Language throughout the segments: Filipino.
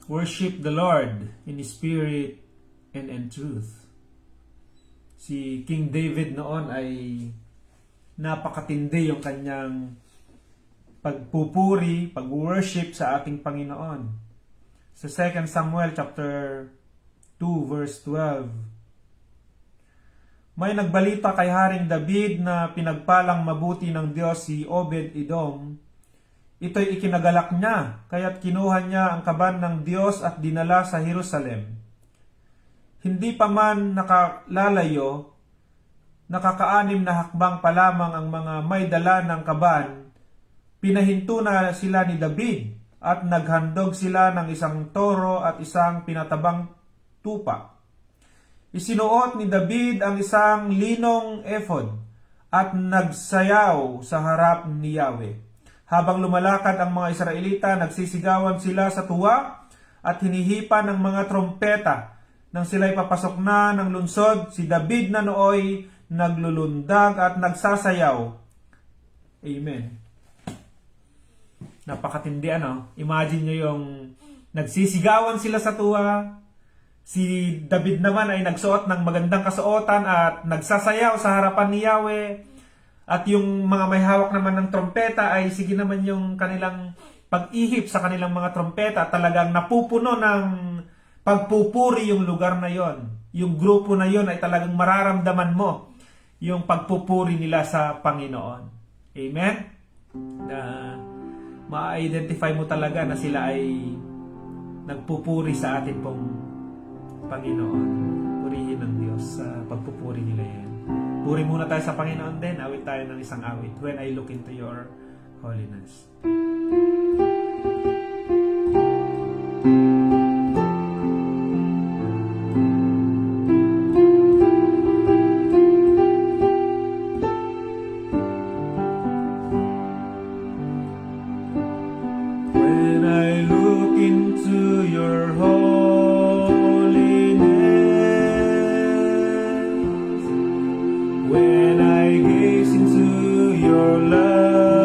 worship the Lord in spirit and in truth. Si King David noon ay napakatindi yung kanyang pagpupuri, pag-worship sa ating Panginoon. Sa 2 Samuel chapter 2 verse 12, may nagbalita kay Haring David na pinagpalang mabuti ng Diyos si Obed-Edom. Ito'y ikinagalak niya, kaya't kinuha niya ang kaban ng Diyos at dinala sa Jerusalem. Hindi pa man nakalalayo, nakakaanim na hakbang pa lamang ang mga may dala ng kaban, pinahinto na sila ni David at naghandog sila ng isang toro at isang pinatabang tupa. Isinuot ni David ang isang linong ephod at nagsayaw sa harap ni Yahweh. Habang lumalakad ang mga Israelita, nagsisigawan sila sa tuwa at hinihipa ng mga trompeta. Nang sila'y papasok na ng lungsod, si David na nooy naglulundag at nagsasayaw. Amen. Napakatindi ano? Imagine nyo yung nagsisigawan sila sa tuwa. Si David naman ay nagsuot ng magandang kasuotan at nagsasayaw sa harapan ni Yahweh. At yung mga may hawak naman ng trompeta ay sige naman yung kanilang pag-ihip sa kanilang mga trompeta. Talagang napupuno ng pagpupuri yung lugar na yon. Yung grupo na yon ay talagang mararamdaman mo yung pagpupuri nila sa Panginoon. Amen? Na ma-identify mo talaga na sila ay nagpupuri sa atin pong Panginoon. Purihin ng Diyos sa pagpupuri nila yan. Puri muna tayo sa Panginoon din. Awit tayo ng isang awit. When I look into your holiness. When I look into your holiness, when I gaze into your loveliness,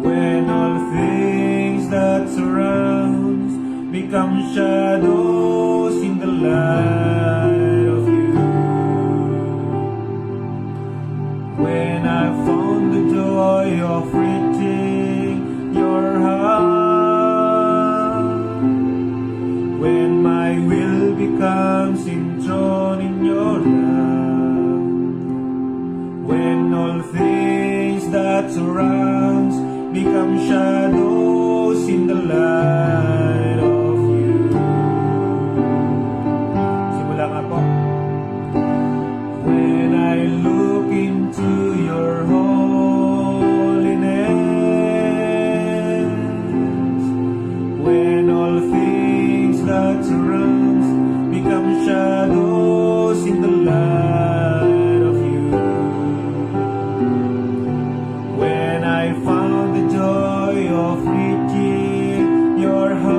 when all things that surrounds become shadows in the light of you, when I found the joy of reaching your heart, when my will becomes enthroned in your love, when all things that surrounds become shadows in the light of you. Simula nga po. When I look into your holiness, when all things that surrounds become shadows in the light of you, when I found the joy of reaching your heart,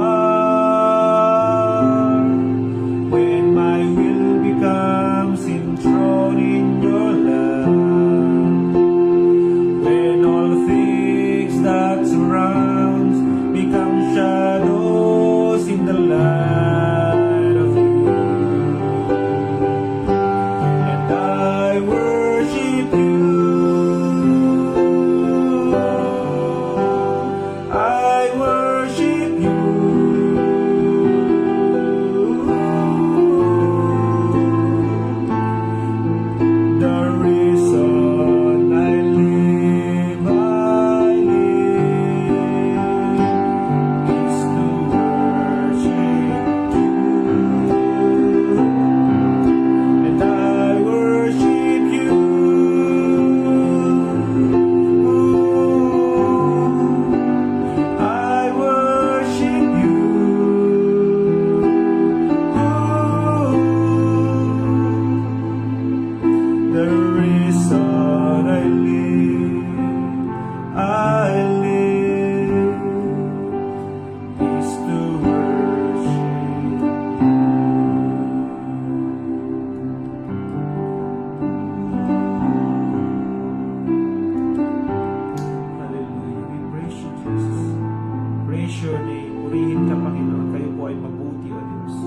po ay mabuti, O Diyos.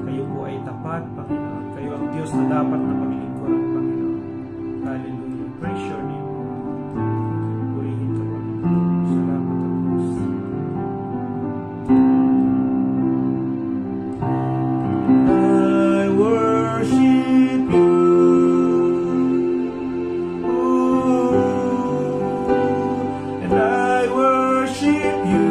Kayo po ay tapat, Panginoon. Kayo ang Diyos na dapat na paglingkuran, Panginoon. Hallelujah. Praise your name. Purihin ka, Panginoon. Salamat, O Diyos. I worship you. And I worship you.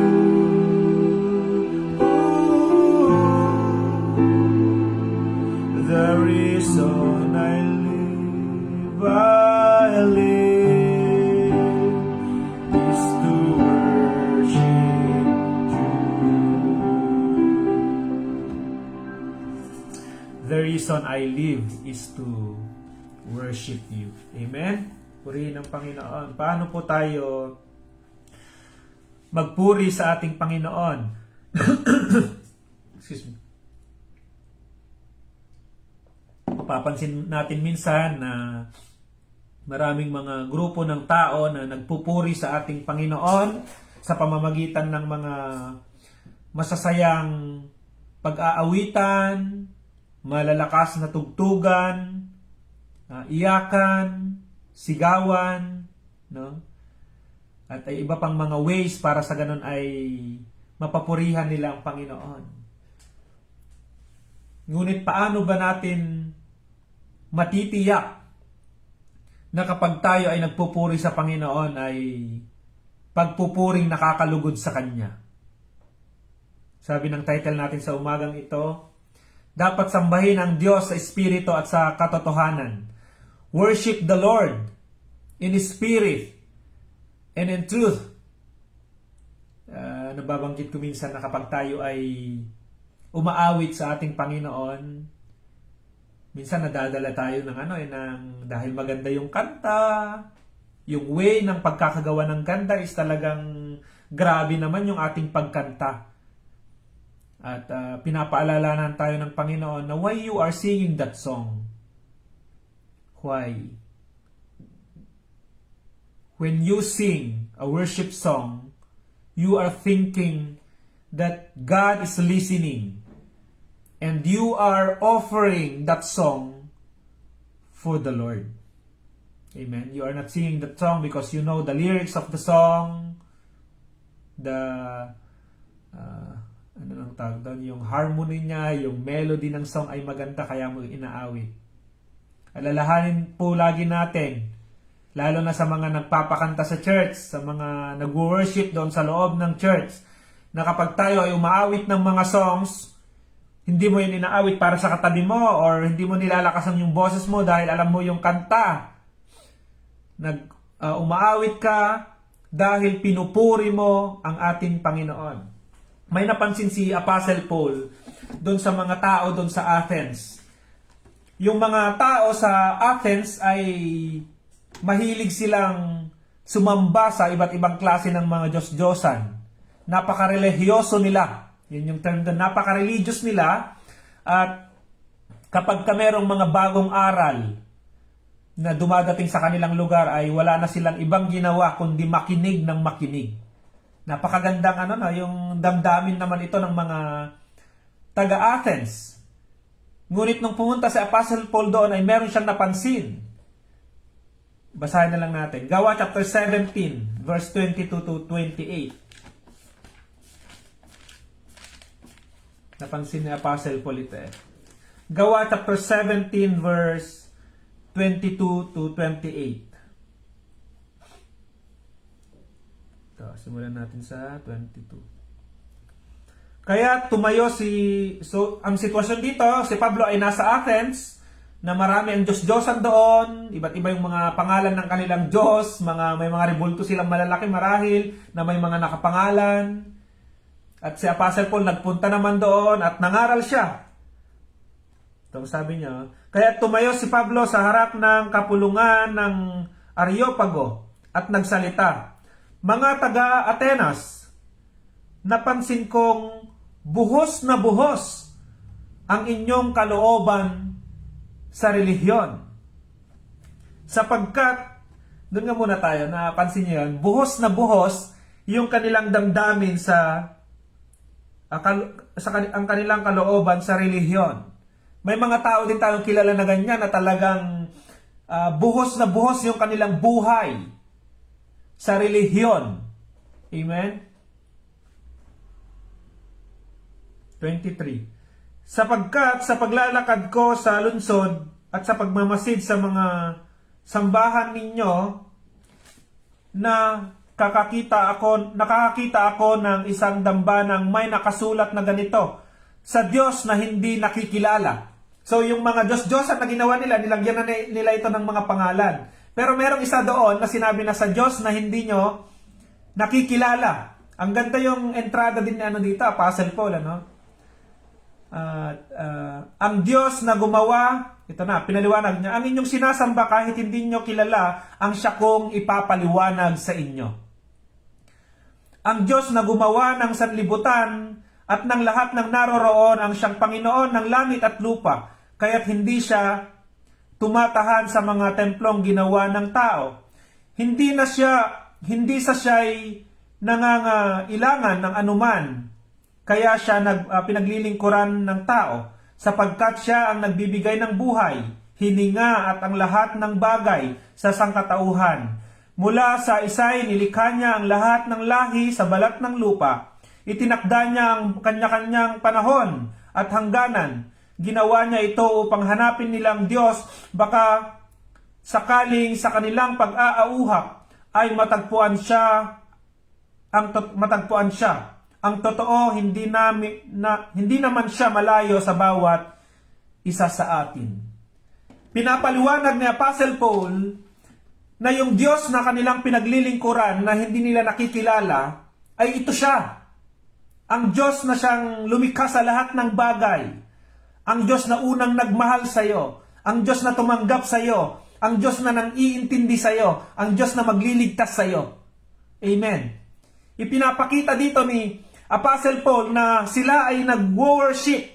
The reason I live is to worship you. The reason I live is to worship you. Amen? Purihin ang Panginoon. Paano po tayo magpuri sa ating Panginoon? Excuse me. Mapapansin natin minsan na maraming mga grupo ng tao na nagpupuri sa ating Panginoon sa pamamagitan ng mga masasayang pag-aawitan, malalakas na tugtugan, iyakan, sigawan, no? At ay iba pang mga ways para sa ganun ay mapapurihan nila ang Panginoon. Ngunit paano ba natin matitiyak na kapag tayo ay nagpupuri sa Panginoon ay pagpupuring nakakalugod sa Kanya? Sabi ng title natin sa umagang ito, dapat sambahin ang Diyos sa Espiritu at sa katotohanan. Worship the Lord in Spirit and in truth. Nababanggit ko minsan na kapag tayo ay umaawit sa ating Panginoon, minsan nadadala tayo ng dahil maganda yung kanta, yung way ng pagkakagawa ng kanta is talagang grabe naman yung ating pagkanta. At pinapaalalanan tayo ng Panginoon na why you are singing that song. Why? When you sing a worship song, you are thinking that God is listening and you are offering that song for the Lord. Amen. You are not singing that song because you know the lyrics of the song, yung harmony niya, yung melody ng song ay maganda kaya mo inaawit. Alalahanin po lagi natin, lalo na sa mga nagpapakanta sa church, sa mga nag-worship doon sa loob ng church, na kapag tayo ay umaawit ng mga songs, hindi mo yun inaawit para sa katabi mo or hindi mo nilalakasan yung boses mo dahil alam mo yung kanta. Umaawit ka dahil pinupuri mo ang ating Panginoon. May napansin si Apostle Paul doon sa mga tao doon sa Athens. Yung mga tao sa Athens ay mahilig silang sumamba sa iba't ibang klase ng mga Diyos-Diyosan. Napaka-religyoso nila. Yun yung term doon. Napaka-religious nila. At kapag merong mga bagong aral na dumadating sa kanilang lugar ay wala na silang ibang ginawa kundi makinig ng makinig. Napakagandang yung damdamin naman ito ng mga taga-Athens. Ngunit nung pumunta si Apostle Paul doon ay meron siyang napansin. Basahin na lang natin. Gawa chapter 17, verse 22 to 28. Napansin ni Apostle Paul ito Gawa chapter 17, verse 22 to 28. Simulan natin sa 22. Kaya tumayo ang sitwasyon dito, si Pablo ay nasa Athens, na marami ang Diyos-Diyosan doon, iba't iba yung mga pangalan ng kanilang Diyos, may mga rebulto silang malalaki marahil, na may mga nakapangalan. At si Apostle Paul nagpunta naman doon at nangaral siya. Ito sabi niya, kaya tumayo si Pablo sa harap ng kapulungan ng Areopago at nagsalita, mga taga-Atenas, napansin kong buhos na buhos ang inyong kalooban sa relihiyon. Sapagkat, doon nga muna tayo, napansin niyo yan, buhos na buhos yung kanilang damdamin sa ang kanilang kalooban sa relihiyon. May mga tao din tayong kilala na ganyan na talagang buhos na buhos yung kanilang buhay sa relihiyon. Amen? 23. Sapagkat sa paglalakad ko sa lungsod at sa pagmamasid sa mga sambahan ninyo, nakakakita ako ng isang dambanang may nakasulat na ganito, sa Diyos na hindi nakikilala. So yung mga Diyos-Diyosan na ginawa nila, nilagyan na nila ito ng mga pangalan. Pero merong isa doon na sinabi na sa Diyos na hindi nyo nakikilala. Ang ganda yung entrada din dito, Apostle Paul, ang Diyos na gumawa, ito na, pinaliwanag niya, ang inyong sinasamba kahit hindi nyo kilala, ang siya kong ipapaliwanag sa inyo. Ang Diyos na gumawa ng sanlibutan at ng lahat ng naroroon, ang siyang Panginoon ng langit at lupa, kaya't hindi siya tumatahan sa mga templong ginawa ng tao. Hindi sa siya'y nangangailangan ng anuman, kaya siya pinaglilingkuran ng tao, sapagkat siya ang nagbibigay ng buhay, hininga at ang lahat ng bagay sa sangkatauhan. Mula sa isa'y nilikha niya ang lahat ng lahi sa balat ng lupa. Itinakda niya ang kanya-kanyang panahon at hangganan. Ginawa niya ito upang hanapin nilang Diyos, baka sakaling sa kanilang pag-aauhak ay matagpuan siya. Ang totoo, hindi naman siya malayo sa bawat isa sa atin. Pinapaliwanag ni Apostle Paul na yung Diyos na kanilang pinaglilingkuran na hindi nila nakikilala ay ito siya. Ang Diyos na siyang lumikha sa lahat ng bagay. Ang Diyos na unang nagmahal sa iyo. Ang Diyos na tumanggap sa iyo. Ang Diyos na nang-iintindi sa iyo. Ang Diyos na magliligtas sa iyo. Amen. Ipinapakita dito ni Apostle Paul na sila ay nag-worship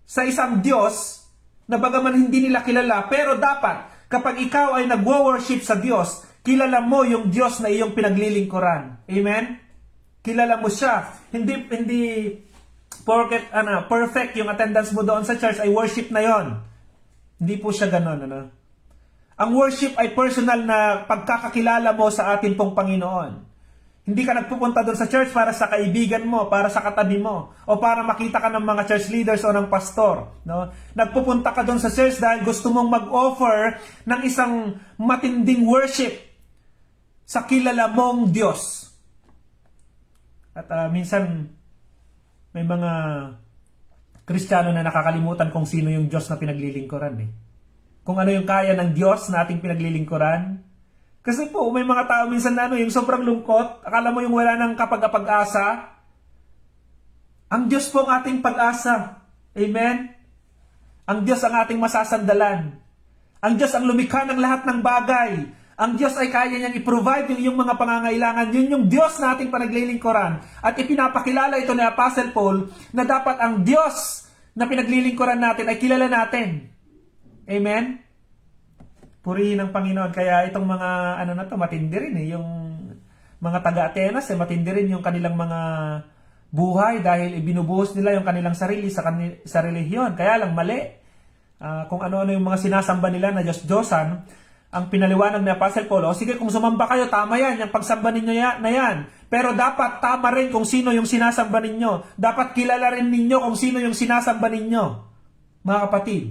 sa isang Diyos na bagaman hindi nila kilala, pero dapat kapag ikaw ay nag-worship sa Diyos, kilala mo yung Diyos na iyong pinaglilingkuran. Amen? Kilala mo siya. Hindi perfect yung attendance mo doon sa church ay worship na yon. Hindi po siya ganon. Ang worship ay personal na pagkakakilala mo sa atin pong Panginoon. Hindi ka nagpupunta doon sa church para sa kaibigan mo, para sa katabi mo, o para makita ka ng mga church leaders o ng pastor. No? Nagpupunta ka doon sa church dahil gusto mong mag-offer ng isang matinding worship sa kilala mong Diyos. At minsan, may mga Kristiyano na nakakalimutan kung sino yung Diyos na pinaglilingkuran. Kung ano yung kaya ng Diyos na ating pinaglilingkuran. Kasi po, may mga tao minsan na yung sobrang lungkot, akala mo yung wala ng kapag-asa. Ang Diyos po ang ating pag-asa. Amen? Ang Diyos ang ating masasandalan. Ang Diyos ang lumikha ng lahat ng bagay. Ang Diyos ay kaya niyang i-provide yung mga pangangailangan. Yun yung Diyos na ating panaglilingkuran. At ipinapakilala ito ni Apostle Paul na dapat ang Diyos na pinaglilingkuran natin ay kilala natin. Amen? Purihin ng Panginoon. Kaya itong mga matindi rin yung mga taga-Atenas matindi rin yung kanilang mga buhay dahil ibinubuhos nila yung kanilang sarili sa relihiyon. Kaya lang mali. Kung ano-ano yung mga sinasamba nila na Diyos-Diyosan, ang pinaliwanag ni Apostle Paul, sige kung sumamba kayo, tama yan, yung pagsamba ninyo na yan. Pero dapat tama rin kung sino yung sinasamba ninyo. Dapat kilala rin ninyo kung sino yung sinasamba ninyo. Mga kapatid.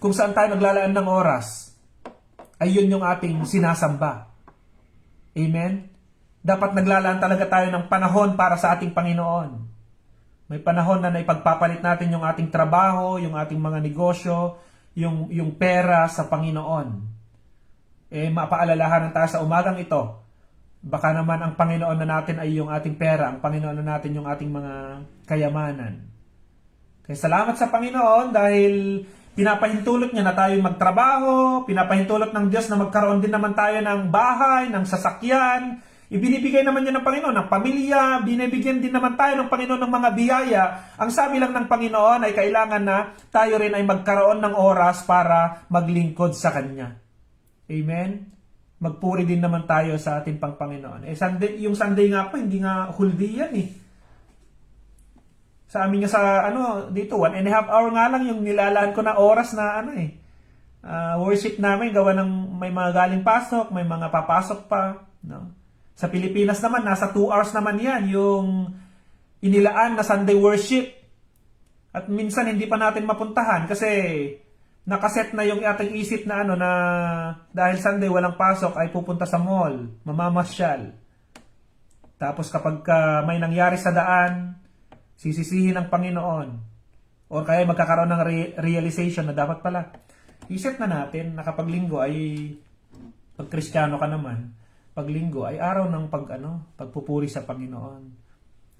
Kung saan tayo naglalaan ng oras, ay yun yung ating sinasamba. Amen? Dapat naglalaan talaga tayo ng panahon para sa ating Panginoon. May panahon na naipagpapalit natin yung ating trabaho, yung ating mga negosyo, yung pera sa Panginoon. Mapaalalahanan tayo sa umagang ito. Baka naman ang Panginoon na natin ay yung ating pera, ang Panginoon na natin yung ating mga kayamanan. Kaya salamat sa Panginoon dahil pinapahintulot niya na tayo magtrabaho, pinapahintulot ng Diyos na magkaroon din naman tayo ng bahay, ng sasakyan. Ibinibigay naman niya ng Panginoon ng pamilya, binibigyan din naman tayo ng Panginoon ng mga biyaya. Ang sabi lang ng Panginoon ay kailangan na tayo rin ay magkaroon ng oras para maglingkod sa Kanya. Amen? Magpuri din naman tayo sa ating Panginoon. Yung Sunday nga po, hindi nga whole day yan . Sa amin nga sa dito 1.5 hour nga lang yung nilalaan ko na oras na worship namin, gawa ng may mga galing pasok, may mga papasok pa, no? Sa Pilipinas naman nasa 2 hours naman 'yan yung inilaan na Sunday worship. At minsan hindi pa natin mapuntahan kasi nakaset na yung ating isip na na dahil Sunday walang pasok ay pupunta sa mall, mamamasyal. Tapos kapag may nangyari sa daan, sisisihin ng Panginoon. O kaya magkakaroon ng realization na dapat pala isip na natin na kapag linggo ay pag Kristiyano ka naman, pag linggo ay araw ng pagpupuri sa Panginoon.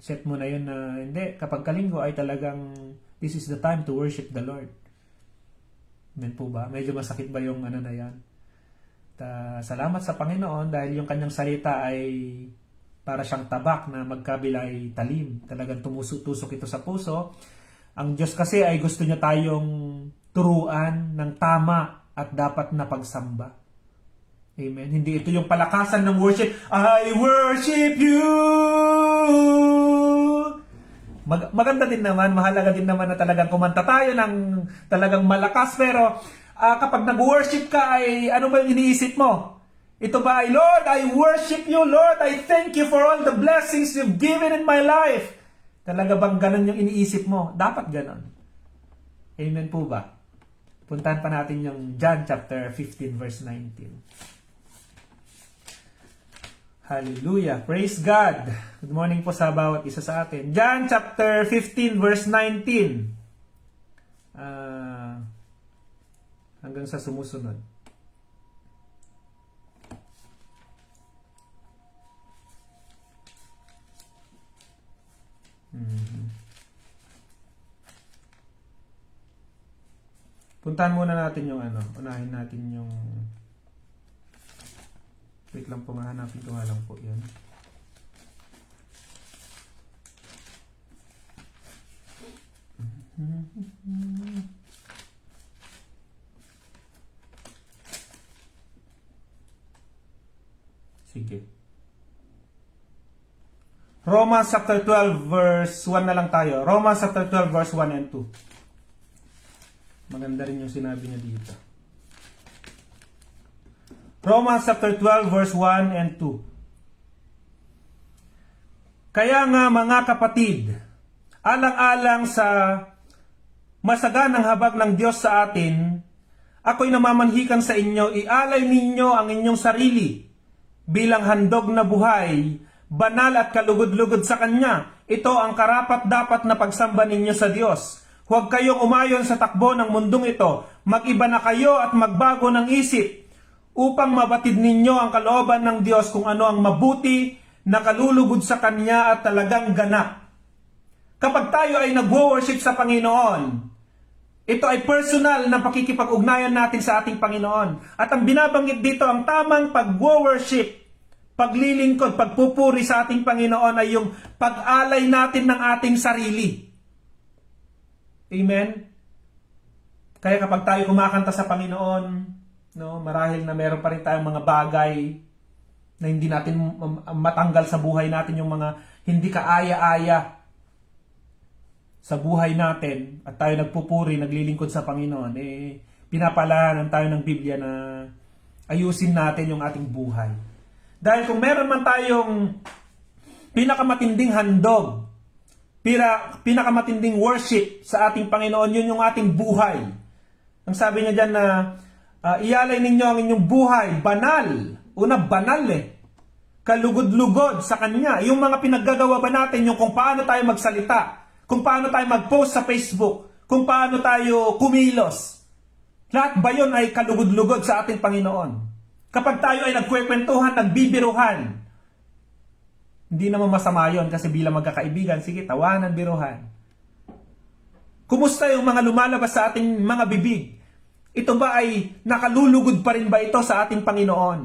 Set mo na yun na hindi, kapag kalinggo ay talagang this is the time to worship the Lord. Amen po ba? Medyo masakit ba yung na yan? Salamat sa Panginoon dahil yung kanyang salita ay para siyang tabak na magkabilay talim. Talagang tumusok-tusok ito sa puso. Ang Diyos kasi ay gusto niya tayong turuan ng tama at dapat na pagsamba. Amen. Hindi ito yung palakasan ng worship. I worship you! Maganda din naman, mahalaga din naman na talagang kumanta tayo ng talagang malakas. Pero kapag nag-worship ka ay ano ba yung iniisip mo? Ito ba ay, Lord, I worship you, Lord, I thank you for all the blessings you've given in my life. Talaga bang ganun yung iniisip mo? Dapat ganun. Amen po ba? Puntahan pa natin yung John chapter 15 verse 19. Hallelujah. Praise God. Good morning po sa bawat isa sa atin. John chapter 15 verse 19. Hanggang sa sumusunod. Puntahan muna natin yung unahin natin yung wait lang po, mahanapin ko nga lang po yun. Sige. Romans chapter 12 verse 1 na lang tayo. Romans chapter 12 verse 1 and 2. Maganda rin yung sinabi niya dito. Romans chapter 12 verse 1 and 2. Kaya nga mga kapatid, alang-alang sa masaganang habag ng Diyos sa atin, ako'y namamanhikan sa inyo, ialay ninyo ang inyong sarili bilang handog na buhay, banal at kalugod-lugod sa Kanya. Ito ang karapat-dapat na pagsamba ninyo sa Diyos. Huwag kayong umayon sa takbo ng mundong ito. Mag-iba na kayo at magbago ng isip upang mabatid ninyo ang kalooban ng Diyos kung ano ang mabuti na kalulugod sa Kanya at talagang ganap. Kapag tayo ay nag-worship sa Panginoon, ito ay personal na pakikipag-ugnayan natin sa ating Panginoon. At ang binabanggit dito, ang tamang pag-worship, paglilingkod, pagpupuri sa ating Panginoon ay yung pag-alay natin ng ating sarili. Amen? Kaya kapag tayo kumakanta sa Panginoon, marahil na meron pa rin tayong mga bagay na hindi natin matanggal sa buhay natin, yung mga hindi kaaya-aya sa buhay natin, at tayo nagpupuri, naglilingkod sa Panginoon, pinapalahanan tayo ng Biblia na ayusin natin yung ating buhay. Dahil kung meron man tayong pinakamatinding handog, pinakamatinding worship sa ating Panginoon, yun yung ating buhay. Ang sabi niya dyan na ialay ninyo ang inyong buhay, banal. Una, banal kalugod-lugod sa Kanya. Yung mga pinaggagawa ba natin, yung kung paano tayo magsalita, kung paano tayo mag-post sa Facebook, kung paano tayo kumilos. Lahat ba yun ay kalugod-lugod sa ating Panginoon? Kapag tayo ay nagkwekwentuhan, nagbibiruhan, hindi naman masama yun kasi bilang magkakaibigan, sige, tawanan, biruhan. Kumusta yung mga lumalabas sa ating mga bibig? Ito ba ay nakalulugod pa rin ba ito sa ating Panginoon?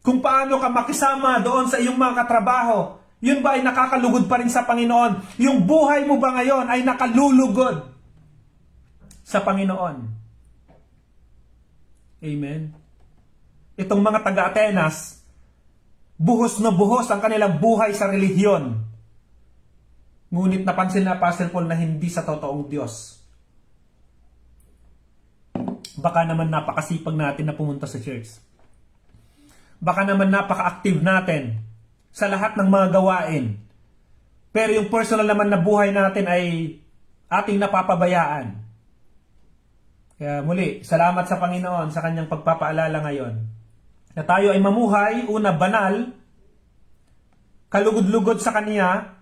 Kung paano ka makisama doon sa iyong mga katrabaho, yun ba ay nakakalugod pa rin sa Panginoon? Yung buhay mo ba ngayon ay nakalulugod sa Panginoon? Amen? Itong mga taga-Atenas, buhos na buhos ang kanilang buhay sa relihiyon. Ngunit napansin na Apostle Paul na hindi sa totoong Diyos. Baka naman napakasipag natin na pumunta sa church. Baka naman napaka-active natin sa lahat ng mga gawain. Pero yung personal naman na buhay natin ay ating napapabayaan. Kaya muli, salamat sa Panginoon sa kanyang pagpapaalala ngayon. Na tayo ay mamuhay, una banal, kalugod-lugod sa Kanya,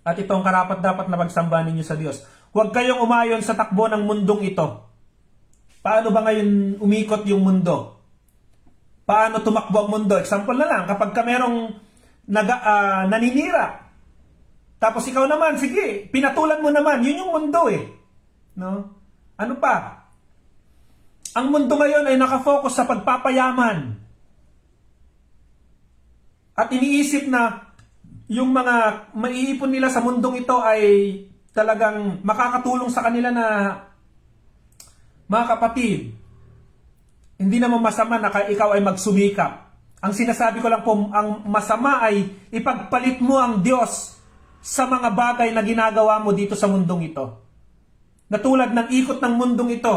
at itong karapat-dapat na pagsamba ninyo sa Diyos. Huwag kayong umayon sa takbo ng mundong ito. Paano ba ngayon umikot yung mundo? Paano tumakbo ang mundo? Example na lang, kapag ka merong naninira, tapos ikaw naman, sige, pinatulan mo naman, yun yung mundo eh. No? Ano pa? Ang mundo ngayon ay nakafocus sa pagpapayaman. At iniisip na yung mga maiipon nila sa mundong ito ay talagang makakatulong sa kanila na, mga kapatid, hindi naman masama na ikaw ay magsumikap. Ang sinasabi ko lang po, ang masama ay ipagpalit mo ang Diyos sa mga bagay na ginagawa mo dito sa mundong ito. Na tulad ng ikot ng mundong ito,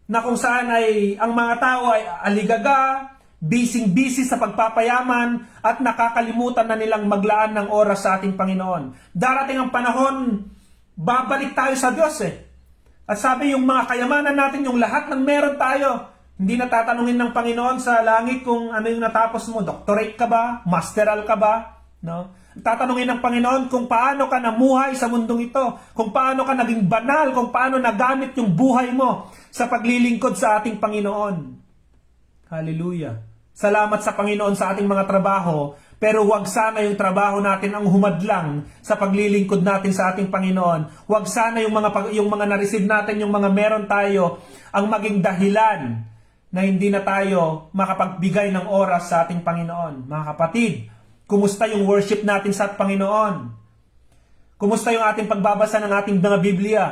na kung saan ay ang mga tao ay aligaga, busy sa pagpapayaman, at nakakalimutan na nilang maglaan ng oras sa ating Panginoon. Darating ang panahon, babalik tayo sa Diyos eh. At sabi yung mga kayamanan natin, yung lahat ng meron tayo, hindi na tatanungin ng Panginoon sa langit kung ano yung natapos mo, doctorate ka ba, masteral ka ba, no? Tatanungin ng Panginoon kung paano ka namuhay sa mundong ito, kung paano ka naging banal, kung paano nagamit yung buhay mo sa paglilingkod sa ating Panginoon. Hallelujah. Salamat sa Panginoon sa ating mga trabaho, pero huwag sana yung trabaho natin ang humadlang sa paglilingkod natin sa ating Panginoon. Huwag sana yung mga na-receive natin, yung mga meron tayo, ang maging dahilan na hindi na tayo makapagbigay ng oras sa ating Panginoon. Mga kapatid, kumusta yung worship natin sa Panginoon? Kumusta yung ating pagbabasa ng ating mga Biblia?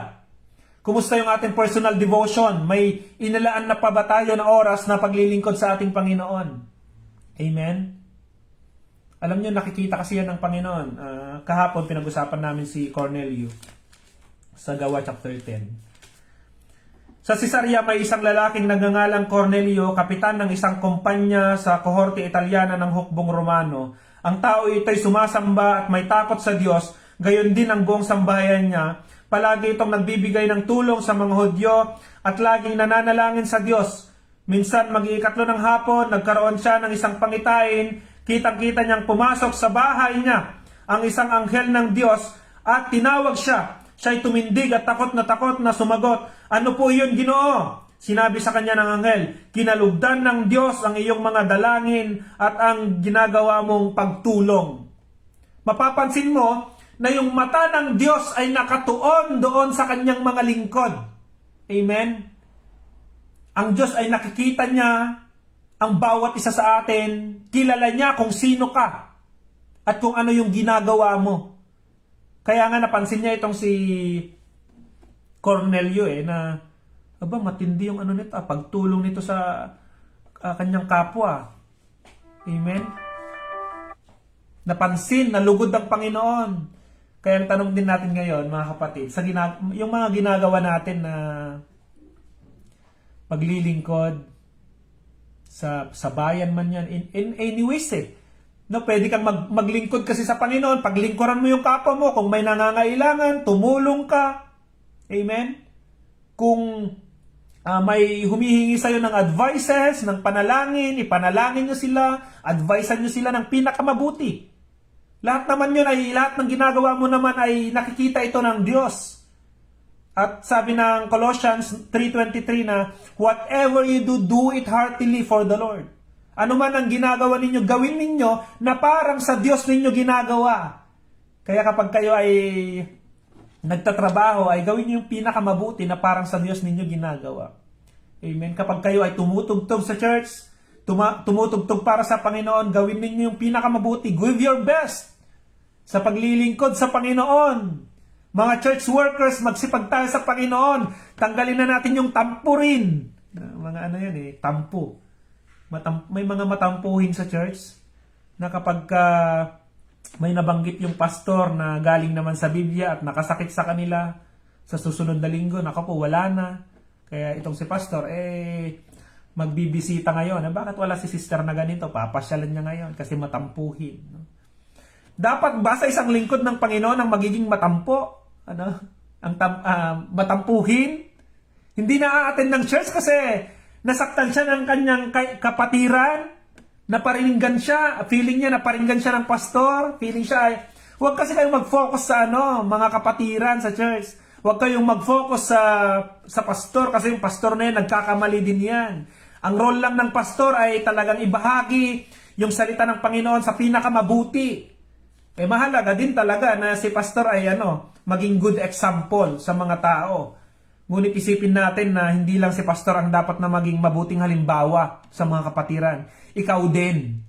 Kumusta yung ating personal devotion? May inalaan na pa ba tayo na oras na paglilingkod sa ating Panginoon? Amen? Alam nyo, nakikita kasi yan ng Panginoon. Kahapon, pinag-usapan namin si Cornelio sa Gawa chapter 10. Sa Cesarea may isang lalaking nagngangalang Cornelio, kapitan ng isang kumpanya sa kohorte Italyana ng hukbong Romano. Ang tao ito'y sumasamba at may takot sa Diyos, gayon din ang buong sambahayan niya. Palagi itong nagbibigay ng tulong sa mga Hudyo at laging nananalangin sa Diyos. Minsan mag-iikatlo ng hapon, nagkaroon siya ng isang pangitain, kitang-kita niyang pumasok sa bahay niya ang isang anghel ng Diyos at tinawag siya. Siya'y tumindig at takot na sumagot, "Ano po iyon, Ginoo?" Sinabi sa kanya ng anghel, "Kinalugdan ng Diyos ang iyong mga dalangin at ang ginagawa mong pagtulong." Mapapansin mo na yung mata ng Diyos ay nakatuon doon sa kanyang mga lingkod. Amen? Ang Diyos ay nakikita niya ang bawat isa sa atin. Kilala niya kung sino ka at kung ano yung ginagawa mo. Kaya nga napansin niya itong si Cornelio na matindi yung nito, pagtulong nito sa kanyang kapwa. Amen? Napansin, nalugod ang Panginoon. Kaya ang tanong din natin ngayon, mga kapatid, yung mga ginagawa natin na paglilingkod sa bayan man yan, in any ways No, pwede kang maglingkod kasi sa Panginoon. Paglingkuran mo yung kapwa mo. Kung may nangangailangan, tumulong ka. Amen? Kung may humihingi sa'yo ng advices, ng panalangin, ipanalangin nyo sila, advisean nyo sila ng pinakamabuti. Lahat ng ginagawa mo naman ay nakikita ito ng Diyos. At sabi ng Colossians 3:23 na, "Whatever you do, do it heartily for the Lord." Ano man ang ginagawa ninyo, gawin ninyo na parang sa Diyos ninyo ginagawa. Kaya kapag kayo ay nagtatrabaho, ay gawin niyo yung pinakamabuti na parang sa Diyos ninyo ginagawa. Amen. Kapag kayo ay tumutugtog sa church, tumutugtog para sa Panginoon, gawin ninyo yung pinakamabuti. Give your best sa paglilingkod sa Panginoon. Mga church workers, magsipag tayo sa Panginoon. Tanggalin na natin yung tampurin. Mga tampo. May mga matampuhin sa church na kapag may nabanggit yung pastor na galing naman sa Biblia at nakasakit sa kanila sa susunod na linggo, naku po, wala na. Kaya itong si pastor, magbibisita ngayon. Bakit wala si sister na ganito? Papasyalan niya ngayon kasi matampuhin. No? Dapat ba sa isang lingkod ng Panginoon ang magiging matampo? Matampuhin? Hindi na-attend ng church kasi nasaktan siya ng kanyang kapatiran, naparinggan siya, feeling niya naparinggan siya ng pastor, feeling siya ay, huwag kasi kayong mag-focus sa mga kapatiran sa church. Huwag kayong mag-focus sa pastor kasi yung pastor na yan, nagkakamali din yan. Ang role lang ng pastor ay talagang ibahagi yung salita ng Panginoon sa pinakamabuti. Mahalaga din talaga na si pastor ay maging good example sa mga tao. Ngunit isipin natin na hindi lang si pastor ang dapat na maging mabuting halimbawa sa mga kapatiran. Ikaw din.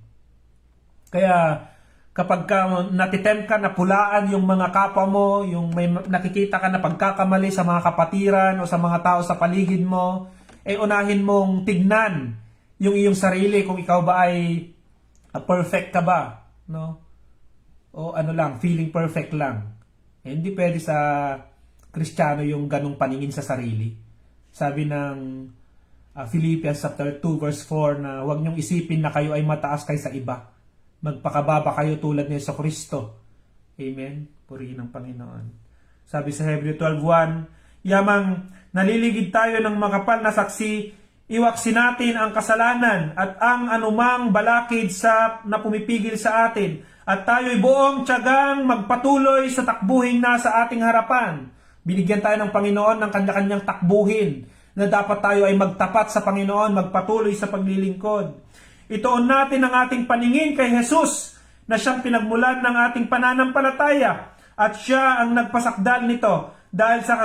Kaya kapag natitempt ka na pulaan yung mga kapwa mo, yung may nakikita ka na pagkakamali sa mga kapatiran o sa mga tao sa paligid mo, unahin mong tignan yung iyong sarili kung ikaw ba ay perfect ka ba, no? O feeling perfect lang. Hindi pwede sa Kristiyano yung ganong paningin sa sarili. Sabi ng Philippians chapter 2 verse 4 na huwag niyong isipin na kayo ay mataas kaysa iba. Magpakababa kayo tulad ni Jesucristo. Amen? Purihin ang Panginoon. Sabi sa Hebreo 12:1, yamang naliligid tayo ng makapal na saksi, iwaksin natin ang kasalanan at ang anumang balakid na pumipigil sa atin, at tayo'y buong tiyagang magpatuloy sa takbuhing nasa ating harapan. Binigyan tayo ng Panginoon ng kanya-kanyang takbuhin na dapat tayo ay magtapat sa Panginoon, magpatuloy sa paglilingkod. Ituon natin ang ating paningin kay Jesus na siyang pinagmulan ng ating pananampalataya at siya ang nagpasakdal nito dahil sa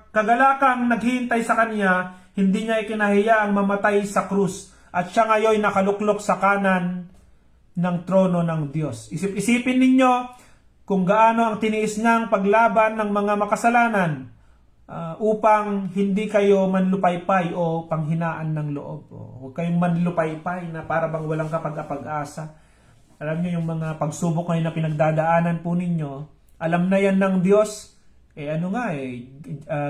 kagalakang naghihintay sa kanya, hindi niya ikinahiyaang mamatay sa krus at siya ngayon nakaluklok sa kanan ng trono ng Diyos. Isip-isipin ninyo kung gaano ang tiniis niyang paglaban ng mga makasalanan upang hindi kayo manlupaypay o panghinaan ng loob. Huwag kayong manlupaypay na para bang walang kapag-asa. Alam niyo yung mga pagsubok ngayon na pinagdadaanan po ninyo, alam na yan ng Diyos.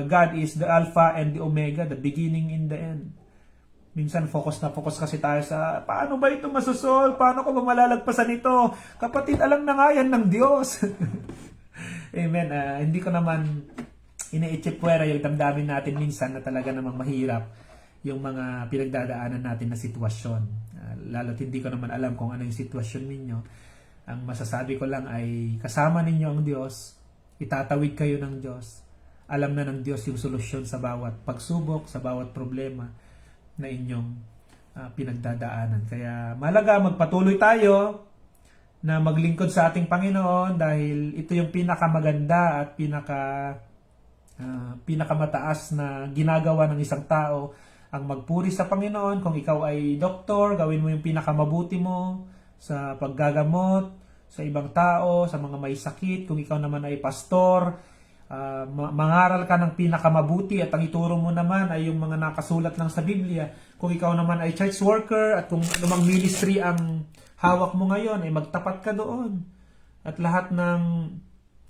God is the Alpha and the Omega, the beginning and the end. Minsan focus kasi tayo sa paano ba ito masusol? Paano ko ba malalagpasan ito? Kapatid, alam na nga yan ng Diyos. Amen. Hindi ko naman iniitsipwera yung damdamin natin minsan na talaga namang mahirap yung mga pinagdadaanan natin na sitwasyon. Lalo't hindi ko naman alam kung ano yung sitwasyon ninyo. Ang masasabi ko lang ay kasama ninyo ang Diyos, itatawid kayo ng Diyos. Alam na ng Diyos yung solusyon sa bawat pagsubok, sa bawat problema na inyong pinagdadaanan. Kaya malaga magpatuloy tayo na maglingkod sa ating Panginoon dahil ito yung pinakamaganda at pinakamataas na ginagawa ng isang tao, ang magpuri sa Panginoon. Kung ikaw ay doktor, gawin mo yung pinakamabuti mo sa paggagamot sa ibang tao, sa mga may sakit. Kung ikaw naman ay pastor, mangaral ka ng pinakamabuti at ang ituro mo naman ay yung mga nakasulat lang sa Biblia. Kung ikaw naman ay church worker at kung anumang ministry ang hawak mo ngayon, ay magtapat ka doon. At lahat ng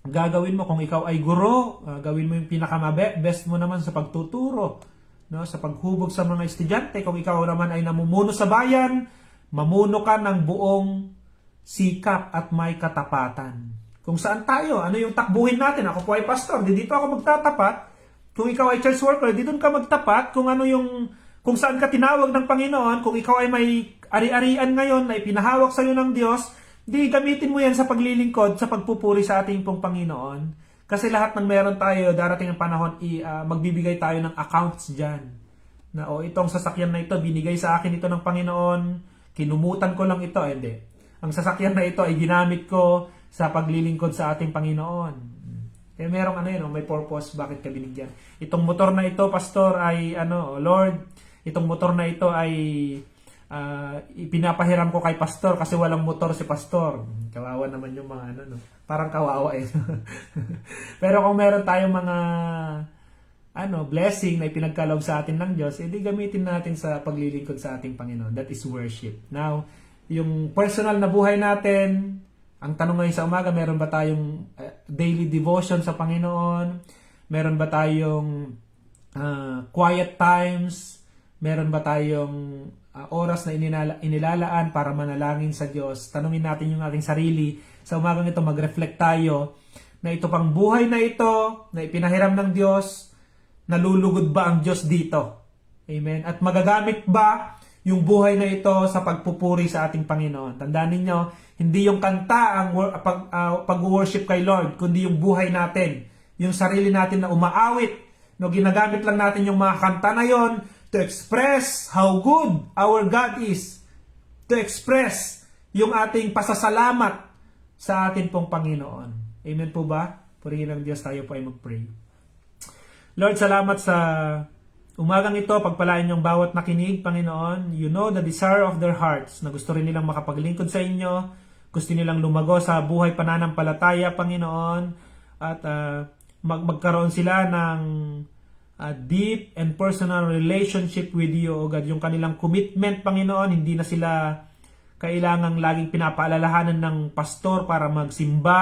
gagawin mo, kung ikaw ay guro, gawin mo yung pinaka-best mo naman sa pagtuturo, no? Sa paghubog sa mga estudyante. Kung ikaw naman ay namumuno sa bayan, mamuno ka ng buong sikap at may katapatan. Kung saan tayo, ano yung takbuhin natin? Ako po ay pastor, dito ako magtatapat. Kung ikaw ay church worker, dito ka magtapat. Kung saan ka tinawag ng Panginoon, kung ikaw ay may ari-arian ngayon na ipinahawak sa iyo ng Diyos, di gamitin mo yan sa paglilingkod, sa pagpupuri sa ating pong Panginoon. Kasi lahat ng meron tayo, darating ang panahon, magbibigay tayo ng accounts dyan. Na itong sasakyan na ito, binigay sa akin ito ng Panginoon, kinumutan ko lang ito. Hindi. Ang sasakyan na ito ay ginamit ko sa paglilingkod sa ating Panginoon. Kaya merong may purpose, bakit ka binigyan. Itong motor na ito, pastor, ay Lord, itong motor na ito ay ipinapahiram ko kay pastor kasi walang motor si pastor. Kawawa naman yung mga parang kawawa eh. Pero kung meron tayong mga blessing na ipinagkaloob sa atin ng Diyos, edi gamitin natin sa paglilingkod sa ating Panginoon. That is worship. Now, yung personal na buhay natin. Ang tanong ngayon sa umaga, meron ba tayong daily devotion sa Panginoon? Meron ba tayong quiet times? Meron ba tayong oras na inilalaan para manalangin sa Diyos? Tanungin natin yung ating sarili. Sa umagang ito, mag-reflect tayo na ito pang buhay na ito, na ipinahiram ng Diyos, nalulugod ba ang Diyos dito? Amen. At magagamit ba yung buhay na ito sa pagpupuri sa ating Panginoon? Tandaan ninyo, hindi yung kanta ang pag-worship kay Lord, kundi yung buhay natin, yung sarili natin na umaawit. No, ginagamit lang natin yung mga kanta na yon to express how good our God is, to express yung ating pasasalamat sa atin pong Panginoon. Amen po ba? Purihin ng Diyos, tayo po ay mag-pray. Lord, salamat sa umagang ito, pagpalain yung bawat nakinig, Panginoon. You know the desire of their hearts na gusto rin nilang makapaglingkod sa inyo, gusto nilang lumago sa buhay pananampalataya, Panginoon, at magkaroon sila ng deep and personal relationship with you, O God. Yung kanilang commitment, Panginoon, hindi na sila kailangang laging pinapaalalahanan ng pastor para magsimba,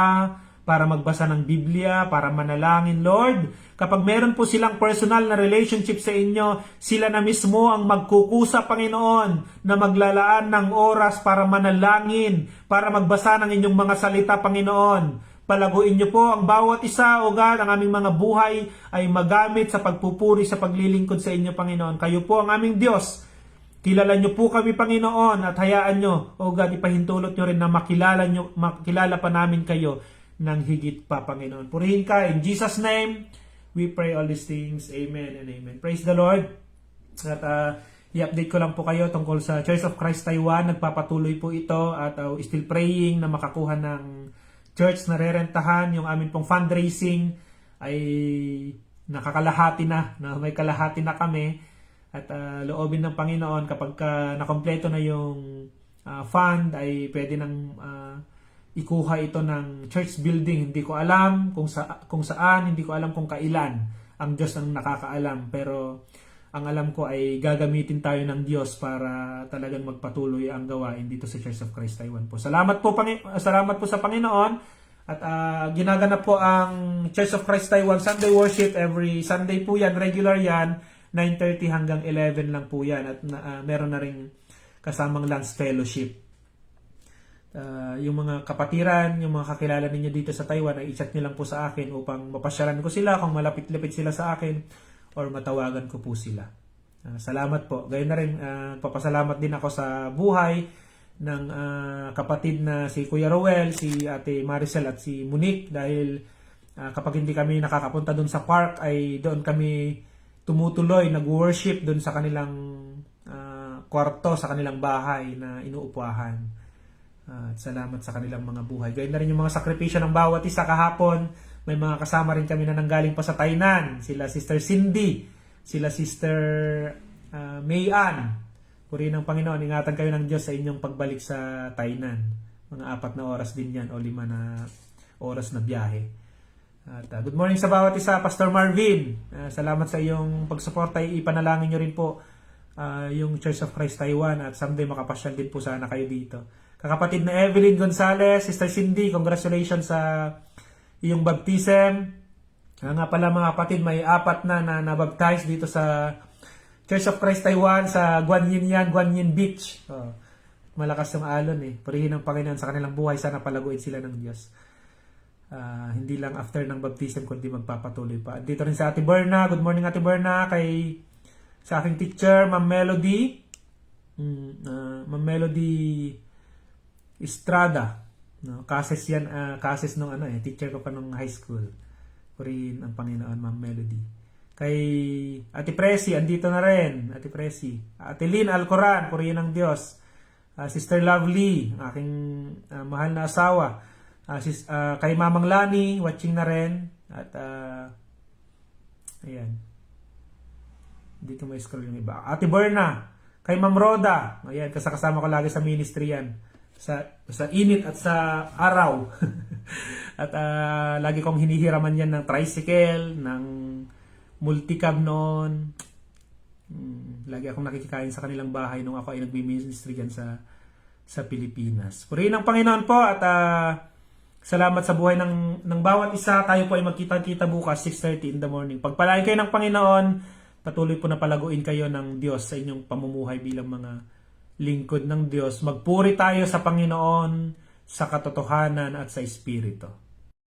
para magbasa ng Biblia, para manalangin, Lord. Kapag meron po silang personal na relationship sa inyo, sila na mismo ang magkukusa, Panginoon, na maglalaan ng oras para manalangin, para magbasa ng inyong mga salita, Panginoon. Palaguin niyo po ang bawat isa, O God, ang aming mga buhay ay magamit sa pagpupuri, sa paglilingkod sa inyo, Panginoon. Kayo po ang aming Diyos. Kilala niyo po kami, Panginoon, at hayaan niyo, O God, ipahintulot niyo rin na makilala pa namin kayo ng higit pa, Panginoon. Purihin ka, in Jesus' name, we pray all these things. Amen and amen. Praise the Lord. At i-update ko lang po kayo tungkol sa Church of Christ Taiwan. Nagpapatuloy po ito at still praying na makakuha ng church na rerentahan. Yung amin pong fundraising ay nakakalahati na may kalahati na kami. At loobin ng Panginoon kapag nakompleto na yung fund ay pwede nang ikuha ito ng church building. Hindi ko alam kung saan, hindi ko alam kung kailan. Ang Diyos ang nakakaalam. Pero ang alam ko ay gagamitin tayo ng Diyos para talagang magpatuloy ang gawain dito sa Church of Christ Taiwan po. Salamat po sa Panginoon. At ginaganap po ang Church of Christ Taiwan Sunday Worship every Sunday po yan. Regular yan. 9:30 hanggang 11 lang po yan. At meron na rin kasamang Lance Fellowship. Yung mga kapatiran, yung mga kakilala ninyo dito sa Taiwan ay i-chat nyo lang po sa akin upang mapasyalan ko sila kung malapit-lapit sila sa akin or matawagan ko po sila. Salamat po. Gayun na rin, papasalamat din ako sa buhay ng kapatid na si Kuya Roel, si Ate Maricel at si Monique dahil kapag hindi kami nakakapunta doon sa park ay doon kami tumutuloy, nag-worship doon sa kanilang kwarto, sa kanilang bahay na inuupuahan. At salamat sa kanilang mga buhay. Gayun na rin yung mga sakripisyo ng bawat isa kahapon. May mga kasama rin kami na nanggaling pa sa Tainan. Sila Sister Cindy, sila Sister Mayan. Purihin ng Panginoon, ingatan kayo ng Diyos sa inyong pagbalik sa Tainan. Mga 4 na oras din yan o 5 na oras na biyahe. At good morning sa bawat isa, Pastor Marvin. Salamat sa iyong pagsuporta. Ipanalangin nyo rin po yung Church of Christ Taiwan at someday makapasyal din po sana kayo dito. Kakapatid na Evelyn Gonzalez, Sister Cindy, congratulations sa iyong baptism. Nga pala mga kapatid, may 4 na nabaptize dito sa Church of Christ Taiwan sa Guanyin Beach. Malakas yung alon eh. Purihin ng Panginoon sa kanilang buhay. Sana palaguin sila ng Diyos. Hindi lang after ng baptism kundi magpapatuloy pa. Dito rin sa Ate Berna. Good morning Ate Berna. Sa aking teacher, Ma'am Melody. Ma'am Melody Estrada. No, kases yan, kases nung teacher ko pa nung high school. Purihin ang Panginoon, Ma'am Melody. Kay Ate Presi, andito na rin. Ate Presi. Ate Lynn Alcoran, purihin ang Diyos. Sister Lovely, aking mahal na asawa. Kay Mamang Lani, watching na rin. At ayan. Dito may scroll yung iba. Ate Berna, kay Ma'am Roda. Ayan, kasama ko lagi sa ministry yan. Sa init at sa araw. At lagi kong hinihiraman yan ng tricycle, ng multicab noon. Lagi akong nakikikain sa kanilang bahay nung ako ay nagbi-ministry dyan sa sa Pilipinas. Purihin ang Panginoon po at salamat sa buhay ng bawat isa. Tayo po ay magkita-kita bukas 6:30 in the morning. Pagpalain kayo ng Panginoon, patuloy po na palaguin kayo ng Diyos sa inyong pamumuhay bilang mga lingkod ng Diyos. Magpuri tayo sa Panginoon, sa katotohanan at sa Espiritu.